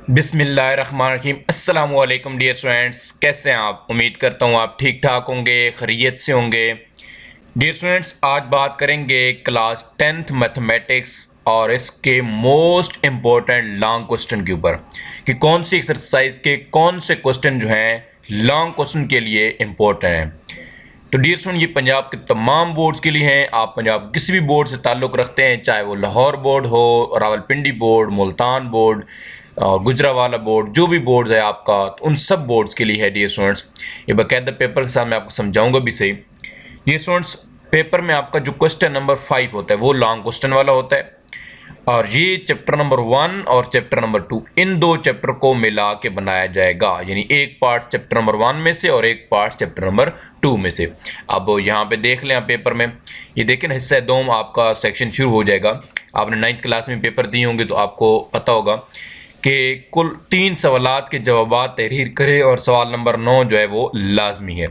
बिस्मिल्लाहिर्रहमानिर्रहीम। अस्सलाम वालेकुम डियर स्टूडेंट्स, कैसे हैं आप? उम्मीद करता हूँ आप ठीक ठाक होंगे, खैरियत से होंगे। डियर स्टूडेंट्स, आज बात करेंगे क्लास 10th मैथमेटिक्स और इसके मोस्ट इम्पोर्टेंट लॉन्ग क्वेश्चन के ऊपर कि कौन सी एक्सरसाइज के कौन से क्वेश्चन जो हैं लॉन्ग क्वेश्चन के लिए इम्पोर्टेंट हैं। तो डियर स्टूडेंट, ये पंजाब के तमाम बोर्ड्स के लिए हैं। आप पंजाब किसी भी बोर्ड से ताल्लुक़ रखते हैं, चाहे वो लाहौर बोर्ड हो, रावलपिंडी बोर्ड, मुल्तान बोर्ड और गुजरावाला बोर्ड, जो भी बोर्ड है आपका, तो उन सब बोर्ड्स के लिए है डियर स्टूडेंट्स। ये बाकायदा पेपर के साथ मैं आपको समझाऊंगा भी सही। डियर स्टूडेंट्स, पेपर में आपका जो क्वेश्चन नंबर 5 होता है वो लॉन्ग क्वेश्चन वाला होता है, और ये चैप्टर नंबर 1 और चैप्टर नंबर 2, इन दो चैप्टर को मिला के बनाया जाएगा। यानी एक पार्ट चैप्टर नंबर 1 में से और एक पार्ट चैप्टर नंबर 2 में से। अब यहाँ पे देख लें आप पेपर में, ये देखें ना, हिस्सा 2 आपका सेक्शन शुरू हो जाएगा। आपने 9th क्लास में पेपर दिए होंगे तो आपको पता होगा कि कुल 3 सवालात के जवाब तहरीर करें, और सवाल नंबर 9 जो है वो लाजमी है।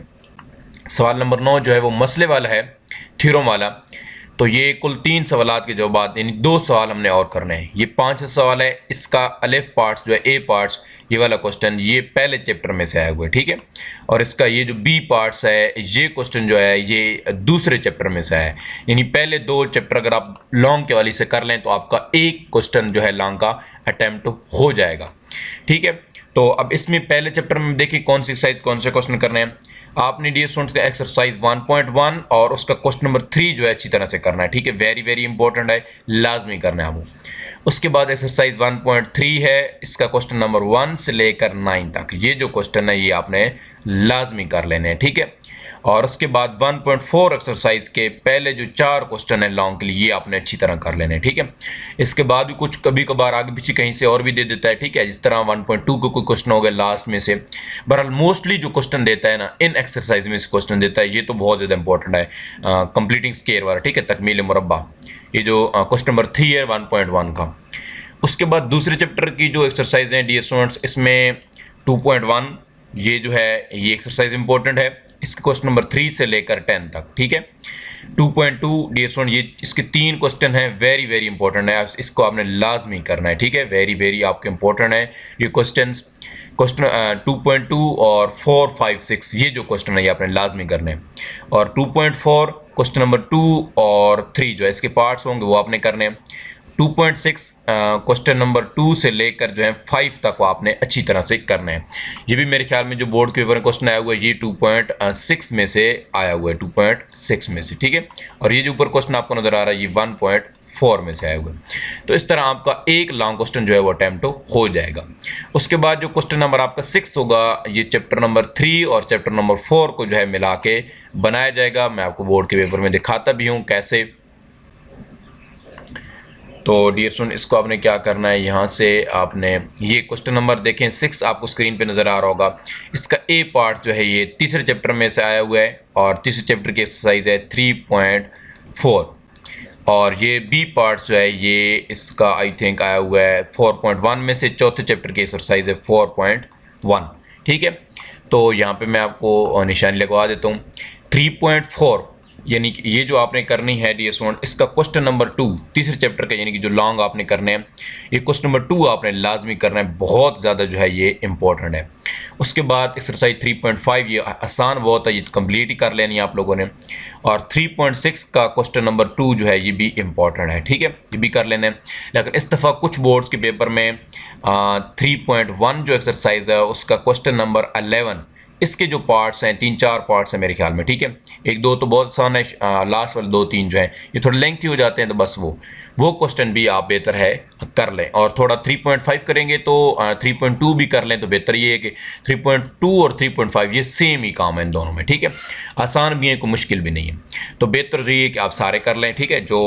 सवाल नंबर 9 जो है वो मसले वाला है, थ्योरम वाला। तो ये कुल 3 सवालात के जवाब, यानी 2 सवाल हमने और करने हैं। ये 5 सवाल है, इसका अलिफ पार्ट्स जो है, ए पार्ट्स, ये वाला क्वेश्चन ये पहले चैप्टर में से आया हुआ है, ठीक है। और इसका ये जो बी पार्ट्स है, ये क्वेश्चन जो है ये दूसरे चैप्टर में से आया है। यानी पहले 2 चैप्टर अगर आप लॉन्ग के वाली से कर लें तो आपका एक क्वेश्चन जो है लॉन्ग का अटैम्प्ट हो जाएगा, ठीक है। तो अब इसमें पहले चैप्टर में देखिए कौन सी एक्सरसाइज कौन से क्वेश्चन करने हैं। आपने डियर स्टूडेंट्स का एक्सरसाइज 1.1 और उसका क्वेश्चन नंबर 3 जो है अच्छी तरह से करना है, ठीक है। वेरी वेरी इंपॉर्टेंट है, लाजमी करना है आपको। उसके बाद एक्सरसाइज 1.3 है, इसका क्वेश्चन नंबर 1 से लेकर 9 तक ये जो क्वेश्चन है ये आपने लाजमी कर लेने हैं, ठीक है। और उसके बाद 1.4 एक्सरसाइज के पहले जो 4 क्वेश्चन है लॉन्ग के लिए ये आपने अच्छी तरह कर लेने हैं, ठीक है। इसके बाद भी कुछ कभी कभार आगे पीछे कहीं से और भी दे देता है, ठीक है। जिस तरह 1.2 को कोई क्वेश्चन हो गया लास्ट में से। बहरहाल मोस्टली जो क्वेश्चन देता है ना, इन एक्सरसाइज में से क्वेश्चन देता है, ये तो बहुत ज़्यादा इंपॉर्टेंट है। कंप्लीटिंग स्क्वायर वाला, ठीक है, तकमील मुरब्बा, ये जो क्वेश्चन नंबर 3 है 1.1 का। उसके बाद दूसरे चैप्टर की जो एक्सरसाइज हैं डियर स्टूडेंट्स, इसमें 2.1 ये जो है ये एक्सरसाइज इंपॉर्टेंट है, इसके क्वेश्चन नंबर 3 से लेकर 10 तक, ठीक है। 2.2 डियर स्टूडेंट, ये इसके 3 क्वेश्चन हैं, वेरी वेरी इंपॉर्टेंट है, इसको आपने लाजमी करना है, ठीक है। वेरी वेरी आपके इंपॉर्टेंट है ये क्वेश्चन 2.2 और 4, 5, 6 ये जो क्वेश्चन है ये आपने लाजमी करने हैं। और 2.4 क्वेश्चन नंबर 2 और 3 जो है इसके पार्ट्स होंगे वो आपने करने हैं। 2.6 क्वेश्चन नंबर 2 से लेकर जो है 5 तक वो आपने अच्छी तरह से करना है। ये भी मेरे ख्याल में जो बोर्ड के पेपर में क्वेश्चन आया हुआ है ये 2.6 में से आया हुआ है, 2.6 में से, ठीक है। और ये जो ऊपर क्वेश्चन आपको नजर आ रहा है ये 1.4 में से आया हुआ है। तो इस तरह आपका एक लॉन्ग क्वेश्चन जो है वो अटैम्प्ट हो जाएगा। उसके बाद जो क्वेश्चन नंबर आपका 6 होगा ये चैप्टर नंबर 3 और चैप्टर नंबर 4 को जो है मिला के बनाया जाएगा। मैं आपको बोर्ड के पेपर में दिखाता भी हूँ कैसे। तो डियर स्टूडेंट, इसको आपने क्या करना है, यहाँ से आपने ये क्वेश्चन नंबर देखें 6 आपको स्क्रीन पे नज़र आ रहा होगा। इसका ए पार्ट जो है ये तीसरे चैप्टर में से आया हुआ है, और तीसरे चैप्टर की एक्सरसाइज है 3.4। और ये बी पार्ट जो है ये इसका आई थिंक आया हुआ है 4.1 में से, चौथे चैप्टर की एक्सरसाइज है 4.1, ठीक है। तो यहाँ पे मैं आपको निशानी लगवा देता हूँ। 3.4 यानी कि ये जो आपने करनी है डियर स्टूडेंट, इसका क्वेश्चन नंबर 2 तीसरे चैप्टर का, यानी कि जो लॉन्ग आपने करने हैं, ये क्वेश्चन नंबर 2 आपने लाजमी करना है, बहुत ज़्यादा जो है ये इंपॉर्टेंट है। उसके बाद एक्सरसाइज 3.5 ये आसान बहुत है, ये कंप्लीट ही कर लेनी है आप लोगों ने। और 3.6 का क्वेश्चन नंबर 2 जो है ये भी इंपॉर्टेंट है, ठीक है, ये भी कर लेना है। लेकिन इस दफ़ा कुछ बोर्ड्स के पेपर में 3.1 जो एक्सरसाइज है उसका क्वेश्चन नंबर 11, इसके जो पार्ट्स हैं 3-4 पार्ट्स हैं मेरे ख्याल में, ठीक है। 1-2 तो बहुत आसान है, लास्ट वाले 2-3 जो हैं ये थोड़े लेंथी हो जाते हैं, तो बस वो क्वेश्चन भी आप बेहतर है कर लें। और थोड़ा 3.5 करेंगे तो 3.2 भी कर लें तो बेहतर ये है कि 3.2 और 3.5 ये सेम ही काम है इन दोनों में, ठीक है। आसान भी है, कोई मुश्किल भी नहीं है, तो बेहतर ये है कि आप सारे कर लें, ठीक है, जो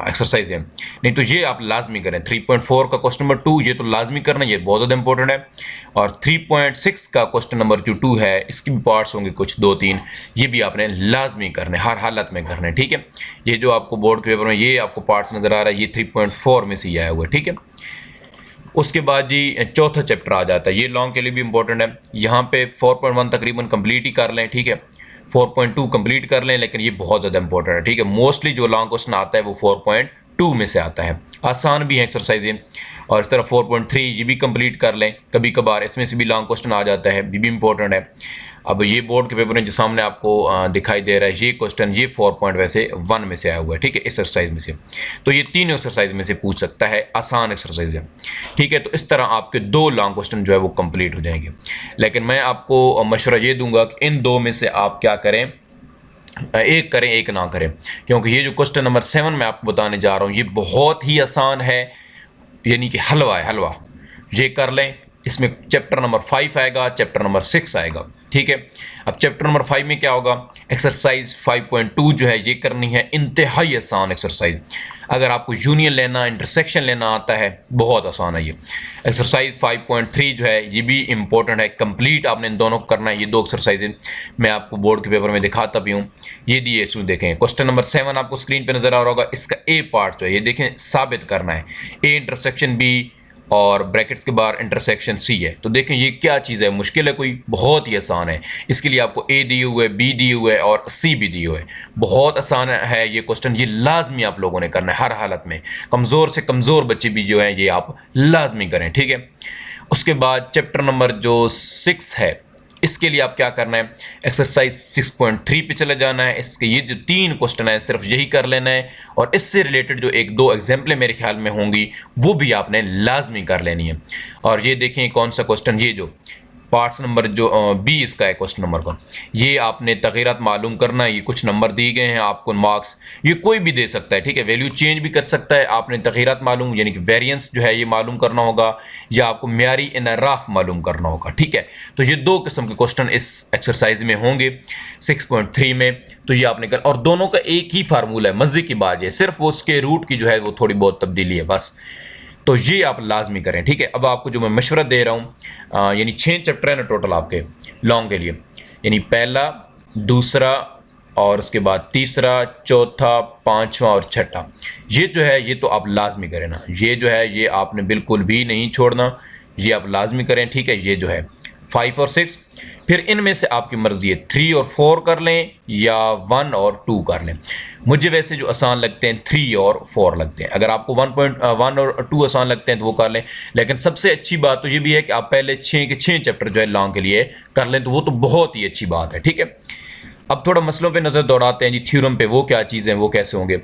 एक्सरसाइज है। नहीं तो ये आप लाजमी करें। 3.4 का क्वेश्चन नंबर 2 ये तो लाजमी करना, ये बहुत ज़्यादा इंपॉर्टेंट है। और 3.6 का क्वेश्चन नंबर जो 2 है इसकी भी पार्ट्स होंगे कुछ 2-3, ये भी आपने लाजमी करने, हर हालत में करने, ठीक है। ये जो आपको बोर्ड के पेपर में ये आपको पार्ट्स नज़र आ रहा है ये 3.4 में से आया हुआ है, ठीक है। उसके बाद जी चौथा चैप्टर आ जाता है, ये लॉन्ग के लिए भी इंपॉर्टेंट है। यहाँ पे 4.1 तकरीबन कंप्लीट ही कर लें, ठीक है। 4.2 कंप्लीट कर लें, लेकिन ये बहुत ज़्यादा इंपॉर्टेंट है, ठीक है। मोस्टली जो लॉन्ग क्वेश्चन आता है वो 4.2 में से आता है, आसान भी है एक्सरसाइज। और इस तरह 4.3 ये भी कंप्लीट कर लें। कभी कभार इसमें से भी लॉन्ग क्वेश्चन आ जाता है, ये भी इंपॉर्टेंट है। अब ये बोर्ड के पेपर में जो सामने आपको दिखाई दे रहा है ये क्वेश्चन, ये 4.1 में से आया हुआ है, ठीक है, इस एक्सरसाइज में से। तो ये तीनों एक्सरसाइज में से पूछ सकता है, आसान एक्सरसाइज है, ठीक है। तो इस तरह आपके 2 लॉन्ग क्वेश्चन जो है वो कंप्लीट हो जाएंगे। लेकिन मैं आपको मशवरा ये दूंगा कि इन 2 में से आप क्या करें, एक करें एक ना करें, क्योंकि ये जो क्वेश्चन नंबर 7 मैं आपको बताने जा रहा हूँ ये बहुत ही आसान है, यानी कि हलवा है, हलवा। ये कर लें, इसमें चैप्टर नंबर 5 आएगा, चैप्टर नंबर 6 आएगा, ठीक है। अब चैप्टर नंबर 5 में क्या होगा, एक्सरसाइज 5.2 जो है ये करनी है, इंतहाई आसान एक्सरसाइज। अगर आपको यूनियन लेना, इंटरसेक्शन लेना आता है, बहुत आसान है ये। एक्सरसाइज 5.3 जो है ये भी इंपॉर्टेंट है, कंप्लीट आपने इन दोनों को करना है। ये 2 एक्सरसाइज मैं आपको बोर्ड के पेपर में दिखाता भी हूँ। ये दिए, इसमें देखें क्वेश्चन नंबर 7 आपको स्क्रीन पे नजर आ रहा होगा। इसका ए पार्ट जो है ये देखें, साबित करना है, ए इंटरसेक्शन बी और ब्रैकेट्स के बाहर इंटरसेक्शन सी है। तो देखें ये क्या चीज़ है, मुश्किल है कोई, बहुत ही आसान है। इसके लिए आपको ए दिए हुए, बी दिए हुए और सी भी दिए हुए, बहुत आसान है ये क्वेश्चन। ये लाजमी आप लोगों ने करना है हर हालत में, कमज़ोर से कमज़ोर बच्चे भी जो हैं ये आप लाजमी करें, ठीक है। उसके बाद चैप्टर नंबर जो 6 है इसके लिए आप क्या करना है, एक्सरसाइज 6.3 पे चले जाना है। इसके ये जो 3 क्वेश्चन है सिर्फ यही कर लेना है, और इससे रिलेटेड जो 1-2 एग्जाम्पलें मेरे ख्याल में होंगी वो भी आपने लाजमी कर लेनी है। और ये देखें कौन सा क्वेश्चन, ये जो पार्ट्स नंबर जो बी इसका है क्वेश्चन नंबर का, ये आपने तगीरात मालूम करना है। ये कुछ नंबर दिए गए हैं आपको, मार्क्स ये कोई भी दे सकता है, ठीक है, वैल्यू चेंज भी कर सकता है। आपने तगीरात मालूम यानी कि वेरिएंस जो है ये मालूम करना होगा, या आपको म्यारी इनराफ मालूम करना होगा, ठीक है। तो ये 2 किस्म के क्वेश्चन इस एक्सरसाइज में होंगे 6.3 में। तो ये आपने कर, और दोनों का एक ही फार्मूला है, मज़े की बात है, सिर्फ वो उसके रूट की जो है वो थोड़ी बहुत तब्दीली है बस। तो ये आप लाजमी करें, ठीक है। अब आपको जो मैं मशवरा दे रहा हूँ, यानी 6 चैप्टर है ना टोटल आपके लॉन्ग के लिए, यानी पहला, दूसरा और उसके बाद तीसरा, चौथा, 5वां और 6ठा, ये जो है ये तो आप लाजमी करें ना, ये जो है ये आपने बिल्कुल भी नहीं छोड़ना, ये आप लाजमी करें, ठीक है। ये जो है 5 और 6, फिर इनमें से आपकी मर्जी है 3 और 4 कर लें या 1 और 2 कर लें। मुझे वैसे जो आसान लगते हैं 3 और 4 लगते हैं। अगर आपको 1.1 और 2 आसान लगते हैं तो वो कर लें, लेकिन सबसे अच्छी बात तो ये भी है कि आप पहले 6 के 6 चैप्टर जो है लॉन्ग के लिए कर लें, तो वो तो बहुत ही अच्छी बात है, ठीक है। अब थोड़ा मसलों पे नज़र दौड़ाते हैं जी, थ्योरम पे वो क्या चीज़ें हैं, वो कैसे होंगे।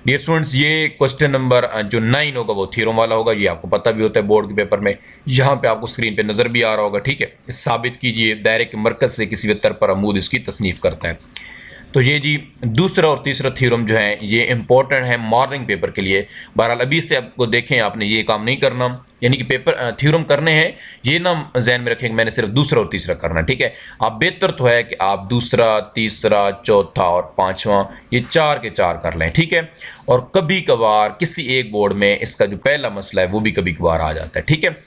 डियर स्टूडेंट्स, ये क्वेश्चन नंबर जो 9 होगा वो थ्योरम वाला होगा, ये आपको पता भी होता है बोर्ड के पेपर में। यहाँ पे आपको स्क्रीन पे नज़र भी आ रहा होगा, ठीक है। साबित कीजिए दायरे के मरकज़ से किसी भी पर अमूद इसकी तसनीफ़ करता है। तो ये जी दूसरा और तीसरा थ्योरम जो है ये इंपॉर्टेंट है मॉर्निंग पेपर के लिए। बहरहाल अभी से आपको देखें, आपने ये काम नहीं करना, यानी कि पेपर थ्योरम करने हैं, ये ना जहन में रखें कि मैंने सिर्फ दूसरा और तीसरा करना है, ठीक है। आप बेहतर तो है कि आप दूसरा, तीसरा, चौथा और 5वां ये 4 के 4 कर लें, ठीक है। और कभी कभार किसी एक बोर्ड में इसका जो पहला मसला है वो भी कभी कभार आ जाता है, ठीक है।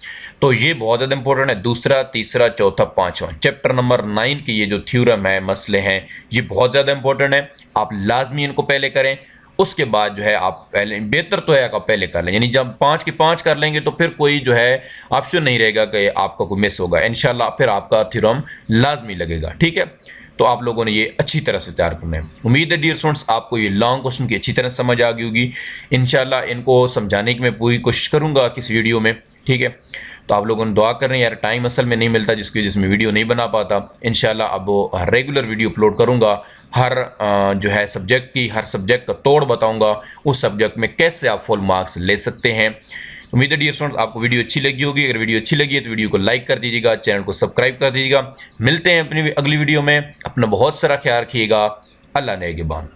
तो ये बहुत ज़्यादा इंपॉर्टेंट है, दूसरा, तीसरा, चौथा, 5वां चैप्टर नंबर 9 के ये जो थ्योरम है, मसले हैं, ये बहुत ज़्यादा इंपॉर्टेंट है। आप लाजमी इनको पहले करें, उसके बाद जो है आप पहले, बेहतर तो है आप पहले कर लें, यानी जब 5 के 5 कर लेंगे तो फिर कोई जो है ऑप्शन नहीं रहेगा कि आपका कोई मिस होगा, इंशाल्लाह फिर आपका थ्योरम लाजमी लगेगा, ठीक है। तो आप लोगों ने ये अच्छी तरह से तैयार करना है। उम्मीद है डियर स्टूडेंट्स आपको ये लॉन्ग क्वेश्चन की अच्छी तरह समझ आ गई होगी। इंशाल्लाह इनको समझाने की मैं पूरी कोशिश करूँगा किस वीडियो में, ठीक है। तो आप लोगों ने दुआ कर रहे हैं, यार टाइम असल में नहीं मिलता जिसकी वजह से मैं वीडियो नहीं बना पाता। इंशाल्लाह अब वो रेगुलर वीडियो अपलोड करूँगा, हर जो है सब्जेक्ट की, हर सब्जेक्ट का तोड़ बताऊँगा, उस सब्जेक्ट में कैसे आप फुल मार्क्स ले सकते हैं। उम्मीद है डियर स्टूडेंट्स आपको वीडियो अच्छी लगी होगी। अगर वीडियो अच्छी लगी है तो वीडियो को लाइक कर दीजिएगा, चैनल को सब्सक्राइब कर दीजिएगा। मिलते हैं अपनी अगली वीडियो में, अपना बहुत सारा ख्याल रखिएगा। अल्लाह नेगेबान।